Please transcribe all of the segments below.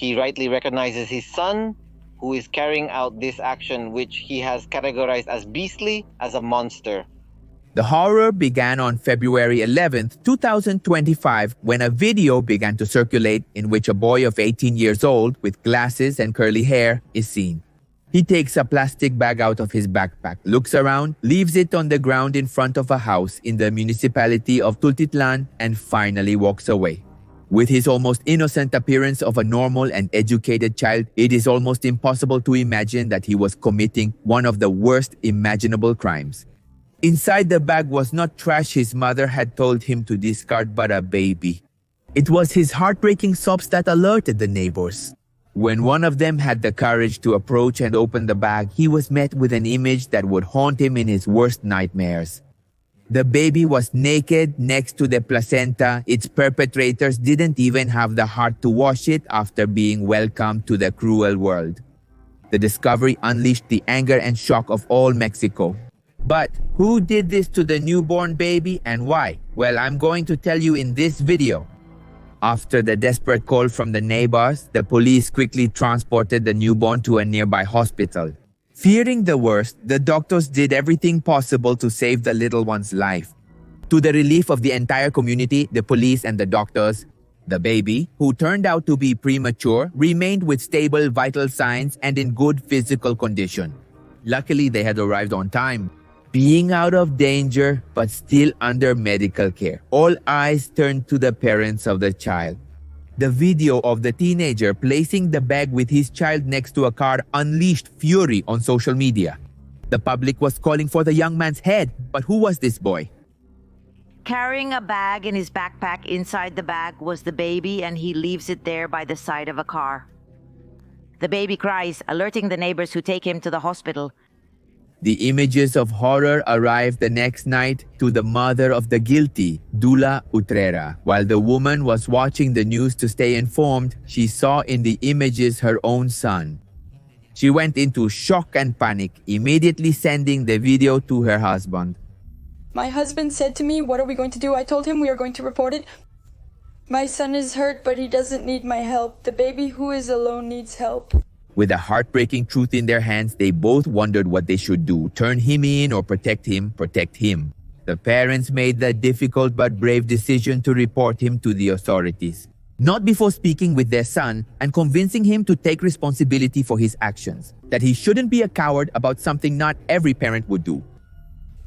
He rightly recognizes his son, who is carrying out this action, which he has categorized as beastly, as a monster. The horror began on February 11th, 2025, when a video began to circulate in which a boy of 18 years old with glasses and curly hair is seen. He takes a plastic bag out of his backpack, looks around, leaves it on the ground in front of a house in the municipality of Tultitlan, and finally walks away. With his almost innocent appearance of a normal and educated child, it is almost impossible to imagine that he was committing one of the worst imaginable crimes. Inside the bag was not trash his mother had told him to discard, but a baby. It was his heartbreaking sobs that alerted the neighbors. When one of them had the courage to approach and open the bag, he was met with an image that would haunt him in his worst nightmares. The baby was naked next to the placenta. Its perpetrators didn't even have the heart to wash it after being welcomed to the cruel world. The discovery unleashed the anger and shock of all Mexico. But who did this to the newborn baby and why? Well, I'm going to tell you in this video. After the desperate call from the neighbors, the police quickly transported the newborn to a nearby hospital. Fearing the worst, the doctors did everything possible to save the little one's life. To the relief of the entire community, the police and the doctors, the baby, who turned out to be premature, remained with stable vital signs and in good physical condition. Luckily, they had arrived on time. Being out of danger, but still under medical care, all eyes turned to the parents of the child. The video of the teenager placing the bag with his child next to a car unleashed fury on social media. The public was calling for the young man's head, but who was this boy? Carrying a bag in his backpack. Inside the bag was the baby, and he leaves it there by the side of a car. The baby cries, alerting the neighbors who take him to the hospital. The images of horror arrived the next night to the mother of the guilty, Dula Utrera. While the woman was watching the news to stay informed, she saw in the images her own son. She went into shock and panic, immediately sending the video to her husband. My husband said to me, "What are we going to do?" I told him we are going to report it. My son is hurt, but he doesn't need my help. The baby who is alone needs help. With the heartbreaking truth in their hands, they both wondered what they should do. Turn him in or protect him, protect him. The parents made the difficult but brave decision to report him to the authorities. Not before speaking with their son and convincing him to take responsibility for his actions. That he shouldn't be a coward about something not every parent would do.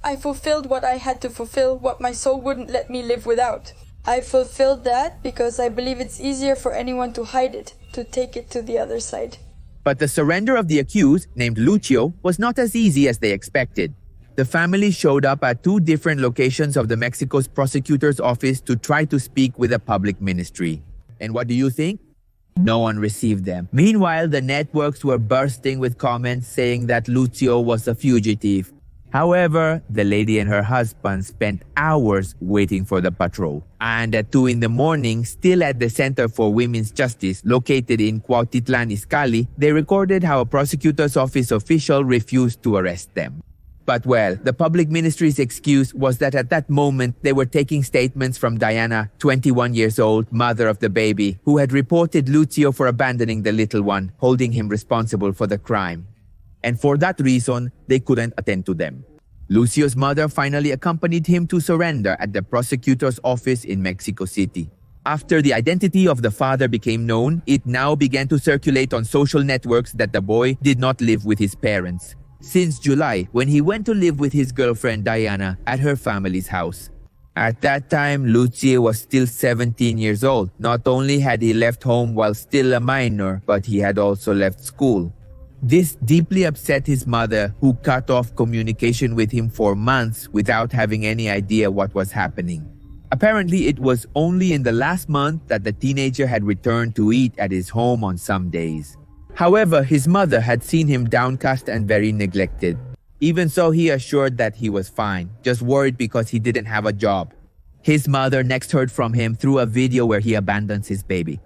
I fulfilled what I had to fulfill, what my soul wouldn't let me live without. I fulfilled that because I believe it's easier for anyone to hide it, to take it to the other side. But the surrender of the accused, named Lucio, was not as easy as they expected. The family showed up at 2 different locations of the Mexico's prosecutor's office to try to speak with the public ministry. And what do you think? No one received them. Meanwhile, the networks were bursting with comments saying that Lucio was a fugitive. However, the lady and her husband spent hours waiting for the patrol. And at 2 in the morning, still at the Center for Women's Justice, located in Cuautitlan, Izcalli, they recorded how a prosecutor's office official refused to arrest them. But well, the public ministry's excuse was that at that moment, they were taking statements from Diana, 21 years old, mother of the baby, who had reported Lucio for abandoning the little one, holding him responsible for the crime. And for that reason, they couldn't attend to them. Lucio's mother finally accompanied him to surrender at the prosecutor's office in Mexico City. After the identity of the father became known, it now began to circulate on social networks that the boy did not live with his parents since July, when he went to live with his girlfriend Diana at her family's house. At that time, Lucio was still 17 years old. Not only had he left home while still a minor, but he had also left school. This deeply upset his mother, who cut off communication with him for months without having any idea what was happening. Apparently, it was only in the last month that the teenager had returned to eat at his home on some days. However, his mother had seen him downcast and very neglected. Even so, he assured that he was fine, just worried because he didn't have a job. His mother next heard from him through a video where he abandons his baby.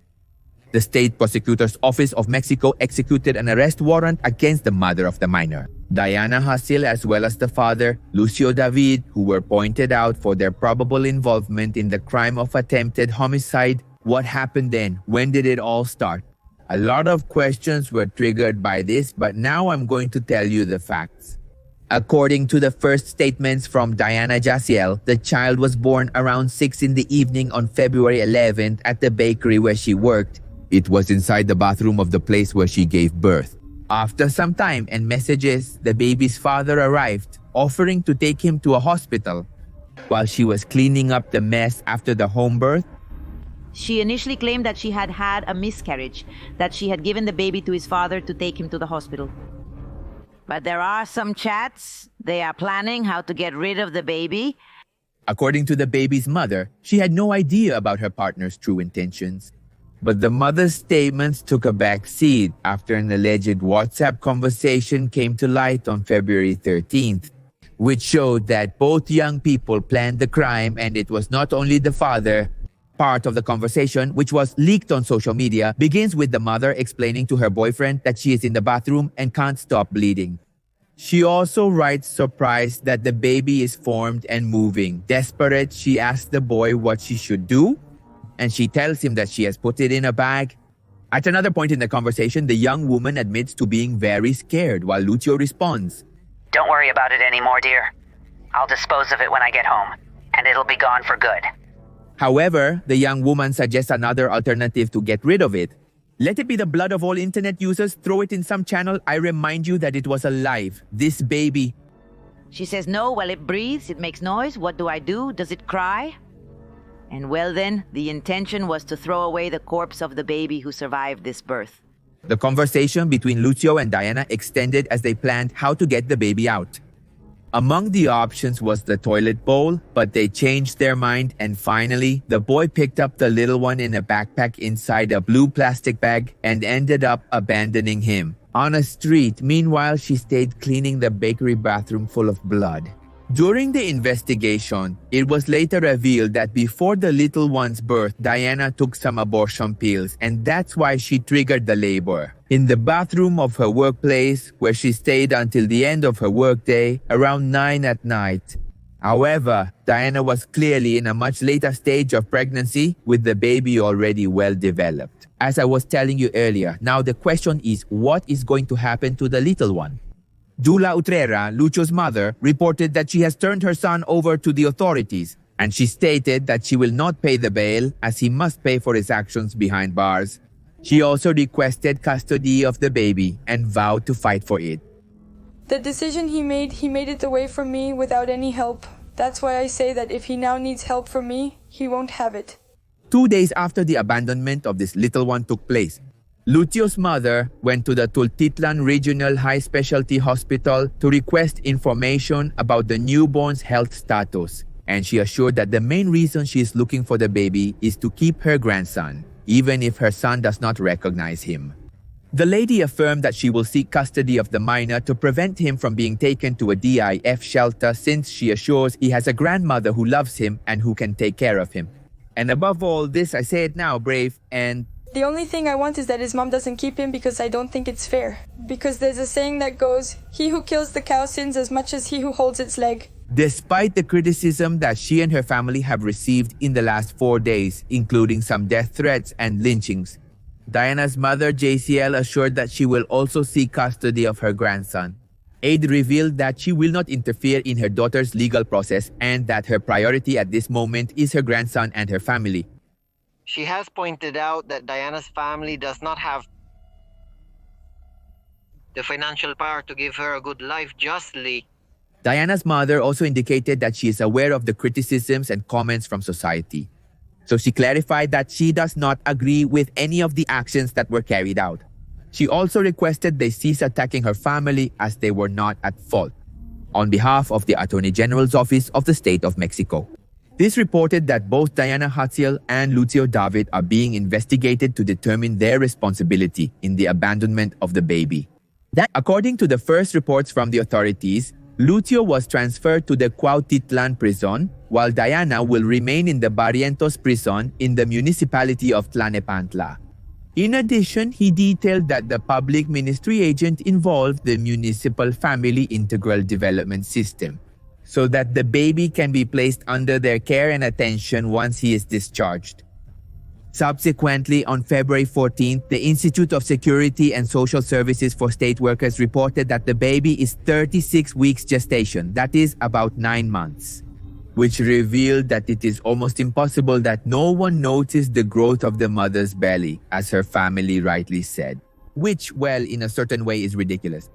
The State Prosecutor's Office of Mexico executed an arrest warrant against the mother of the minor, Diana Hasil, as well as the father, Lucio David, who were pointed out for their probable involvement in the crime of attempted homicide. What happened then? When did it all start? A lot of questions were triggered by this, but now I'm going to tell you the facts. According to the first statements from Diana Jaciel, the child was born around 6 in the evening on February 11th at the bakery where she worked. It was inside the bathroom of the place where she gave birth. After some time and messages, the baby's father arrived, offering to take him to a hospital. While she was cleaning up the mess after the home birth, She initially claimed that she had had a miscarriage, that she had given the baby to his father to take him to the hospital. But there are some chats. They are planning how to get rid of the baby. according to the baby's mother, she had no idea about her partner's true intentions. But the mother's statements took a back seat after an alleged WhatsApp conversation came to light on February 13th, which showed that both young people planned the crime, and it was not only the father. Part of the conversation, which was leaked on social media, begins with the mother explaining to her boyfriend that she is in the bathroom and can't stop bleeding. She also writes surprised that the baby is formed and moving. Desperate, she asks the boy what she should do, and she tells him that she has put it in a bag. At another point in the conversation, the young woman admits to being very scared, while Lucio responds, "Don't worry about it anymore, dear. I'll dispose of it when I get home, and it'll be gone for good." However, the young woman suggests another alternative to get rid of it. Let it be the blood of all internet users, throw it in some channel. I remind you that it was alive. This baby. She says, no, well, it breathes, it makes noise. What do I do? Does it cry? And well then, the intention was to throw away the corpse of the baby who survived this birth. The conversation between Lucio and Diana extended as they planned how to get the baby out. Among the options was the toilet bowl, but they changed their mind, and finally, the boy picked up the little one in a backpack inside a blue plastic bag and ended up abandoning him on a street. Meanwhile, she stayed cleaning the bakery bathroom full of blood. During the investigation, it was later revealed that before the little one's birth, Diana took some abortion pills, and that's why she triggered the labor. In the bathroom of her workplace, where she stayed until the end of her workday, around 9 at night. However, Diana was clearly in a much later stage of pregnancy, with the baby already well developed. As I was telling you earlier, now the question is, what is going to happen to the little one? Dula Utrera, Lucio's mother, reported that she has turned her son over to the authorities, and she stated that she will not pay the bail as he must pay for his actions behind bars. She also requested custody of the baby and vowed to fight for it. The decision he made it away from me without any help. That's why I say that if he now needs help from me, he won't have it. 2 days after the abandonment of this little one took place, Lucio's mother went to the Tultitlan Regional High Specialty Hospital to request information about the newborn's health status, and she assured that the main reason she is looking for the baby is to keep her grandson, even if her son does not recognize him. The lady affirmed that she will seek custody of the minor to prevent him from being taken to a DIF shelter, since she assures he has a grandmother who loves him and who can take care of him. And above all this, I say it now, Brave, and The only thing I want is that his mom doesn't keep him, because I don't think it's fair. Because there's a saying that goes, he who kills the cow sins as much as he who holds its leg. despite the criticism that she and her family have received in the last 4 days, including some death threats and lynchings, Diana's mother, JCL, assured that she will also seek custody of her grandson. Aide revealed that she will not interfere in her daughter's legal process and that her priority at this moment is her grandson and her family. She has pointed out that Diana's family does not have the financial power to give her a good life justly. Diana's mother also indicated that she is aware of the criticisms and comments from society. So she clarified that she does not agree with any of the actions that were carried out. She also requested they cease attacking her family as they were not at fault, on behalf of the Attorney General's Office of the State of Mexico. This reported that both Diana Hatziel and Lucio David are being investigated to determine their responsibility in the abandonment of the baby. According to the first reports from the authorities, Lucio was transferred to the Cuautitlan prison, while Diana will remain in the Barrientos prison in the municipality of Tlanepantla. In addition, he detailed that the public ministry agent involved the Municipal Family Integral Development System, so that the baby can be placed under their care and attention once he is discharged. Subsequently, on February 14th, the Institute of Security and Social Services for State Workers reported that the baby is 36 weeks gestation, that is about 9 months, which revealed that it is almost impossible that no one noticed the growth of the mother's belly, as her family rightly said, which, well, in a certain way is ridiculous.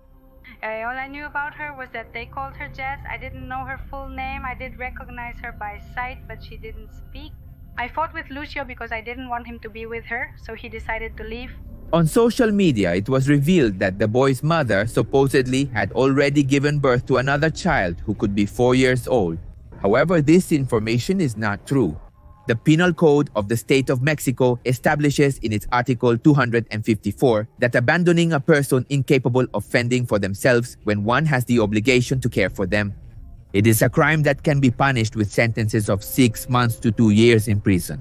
All I knew about her was that they called her Jess. I didn't know her full name. I did recognize her by sight, but she didn't speak. I fought with Lucio because I didn't want him to be with her, so he decided to leave. On social media, it was revealed that the boy's mother supposedly had already given birth to another child who could be 4 years old. However, this information is not true. The Penal Code of the State of Mexico establishes in its Article 254 that abandoning a person incapable of fending for themselves when one has the obligation to care for them. It is a crime that can be punished with sentences of 6 months to 2 years in prison.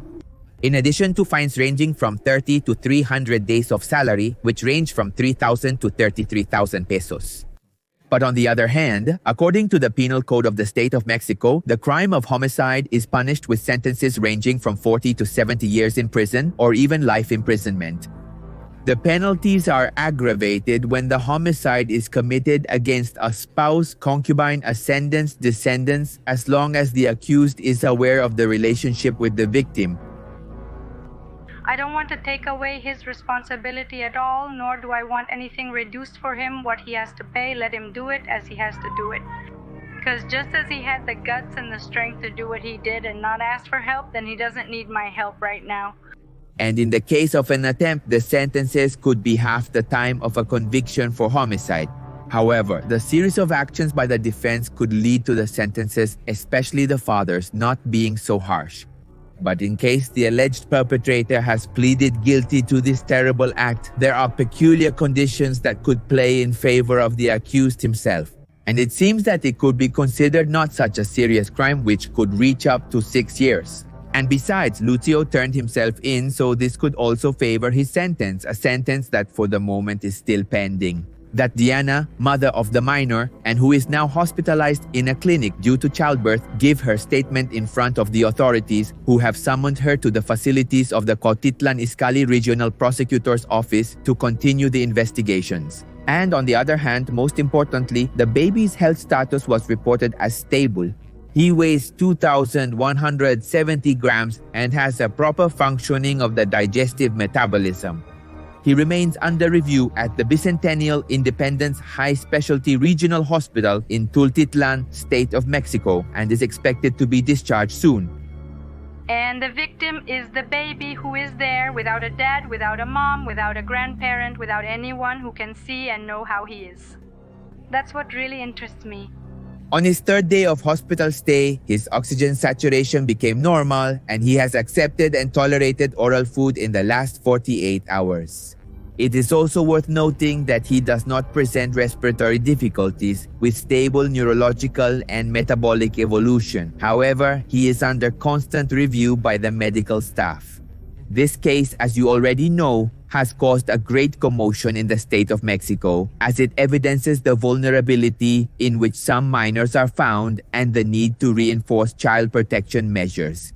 In addition to fines ranging from 30 to 300 days of salary, which range from 3,000 to 33,000 pesos. But on the other hand, according to the Penal Code of the State of Mexico, the crime of homicide is punished with sentences ranging from 40 to 70 years in prison or even life imprisonment. The penalties are aggravated when the homicide is committed against a spouse, concubine, ascendants, descendants, as long as the accused is aware of the relationship with the victim. I don't want to take away his responsibility at all, nor do I want anything reduced for him. What he has to pay, let him do it as he has to do it. Because just as he had the guts and the strength to do what he did and not ask for help, then he doesn't need my help right now. And in the case of an attempt, the sentences could be half the time of a conviction for homicide. However, the series of actions by the defense could lead to the sentences, especially the father's, not being so harsh. But in case the alleged perpetrator has pleaded guilty to this terrible act, there are peculiar conditions that could play in favor of the accused himself. And it seems that it could be considered not such a serious crime, which could reach up to 6 years. And besides, Lucio turned himself in, so this could also favor his sentence, a sentence that for the moment is still pending. That Diana, mother of the minor, and who is now hospitalized in a clinic due to childbirth, give her statement in front of the authorities, who have summoned her to the facilities of the Tultitlan Izcalli Regional Prosecutor's Office to continue the investigations. And on the other hand, most importantly, the baby's health status was reported as stable. He weighs 2,170 grams and has a proper functioning of the digestive metabolism. He remains under review at the Bicentennial Independence High Specialty Regional Hospital in Tultitlan, State of Mexico, and is expected to be discharged soon. And the victim is the baby who is there without a dad, without a mom, without a grandparent, without anyone who can see and know how he is. That's what really interests me. On his 3rd day of hospital stay, his oxygen saturation became normal and he has accepted and tolerated oral food in the last 48 hours. It is also worth noting that he does not present respiratory difficulties with stable neurological and metabolic evolution. However, he is under constant review by the medical staff. This case, as you already know, has caused a great commotion in the state of Mexico, as it evidences the vulnerability in which some minors are found and the need to reinforce child protection measures.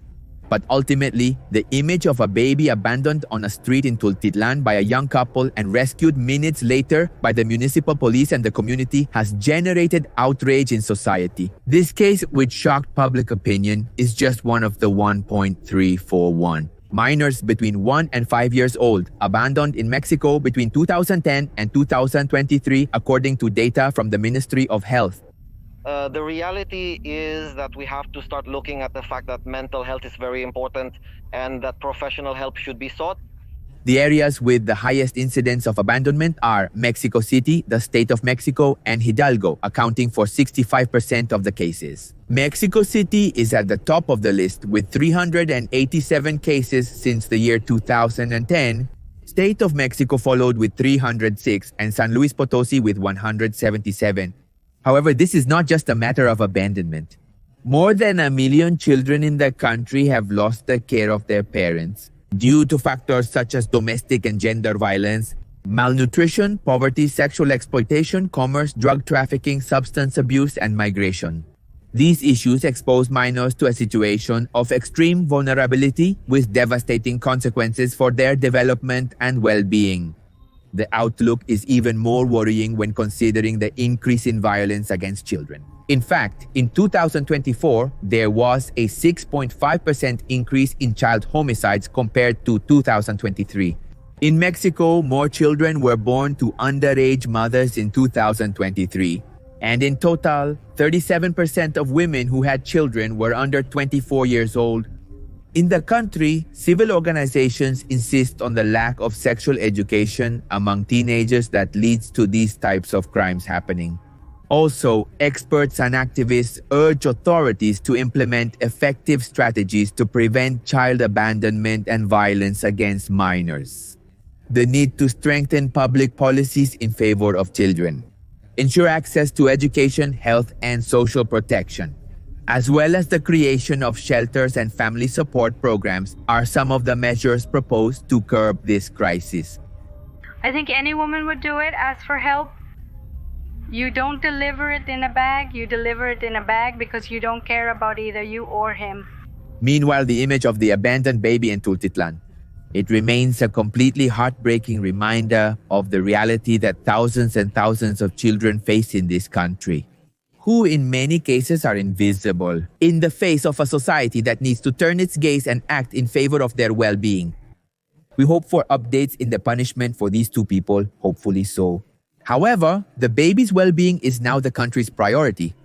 But ultimately, the image of a baby abandoned on a street in Tultitlan by a young couple and rescued minutes later by the municipal police and the community has generated outrage in society. This case, which shocked public opinion, is just one of the 1.341. Minors between 1 and 5 years old abandoned in Mexico between 2010 and 2023, according to data from the Ministry of Health. The reality is that we have to start looking at the fact that mental health is very important and that professional help should be sought. The areas with the highest incidence of abandonment are Mexico City, the State of Mexico, and Hidalgo, accounting for 65% of the cases. Mexico City is at the top of the list with 387 cases since the year 2010. State of Mexico followed with 306 and San Luis Potosi with 177. However, this is not just a matter of abandonment. More than 1 million children in the country have lost the care of their parents due to factors such as domestic and gender violence, malnutrition, poverty, sexual exploitation, commerce, drug trafficking, substance abuse, and migration. These issues expose minors to a situation of extreme vulnerability with devastating consequences for their development and well-being. The outlook is even more worrying when considering the increase in violence against children. In fact, in 2024, there was a 6.5% increase in child homicides compared to 2023. In Mexico, more children were born to underage mothers in 2023. And in total, 37% of women who had children were under 24 years old. In the country, civil organizations insist on the lack of sexual education among teenagers that leads to these types of crimes happening. Also, experts and activists urge authorities to implement effective strategies to prevent child abandonment and violence against minors. The need to strengthen public policies in favor of children. Ensure access to education, health, and social protection, as well as the creation of shelters and family support programs are some of the measures proposed to curb this crisis. I think any woman would do it. Ask for help. You don't deliver it in a bag. You deliver it in a bag because you don't care about either you or him. Meanwhile, the image of the abandoned baby in Tultitlan. It remains a completely heartbreaking reminder of the reality that thousands and thousands of children face in this country, who in many cases are invisible in the face of a society that needs to turn its gaze and act in favor of their well-being. We hope for updates in the punishment for these two people, hopefully so. However, the baby's well-being is now the country's priority.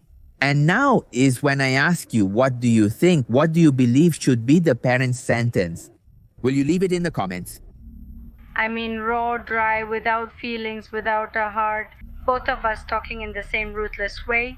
And now is when I ask you, what do you think? What do you believe should be the parent's sentence? Will you leave it in the comments? I mean, raw, dry, without feelings, without a heart. Both of us talking in the same ruthless way.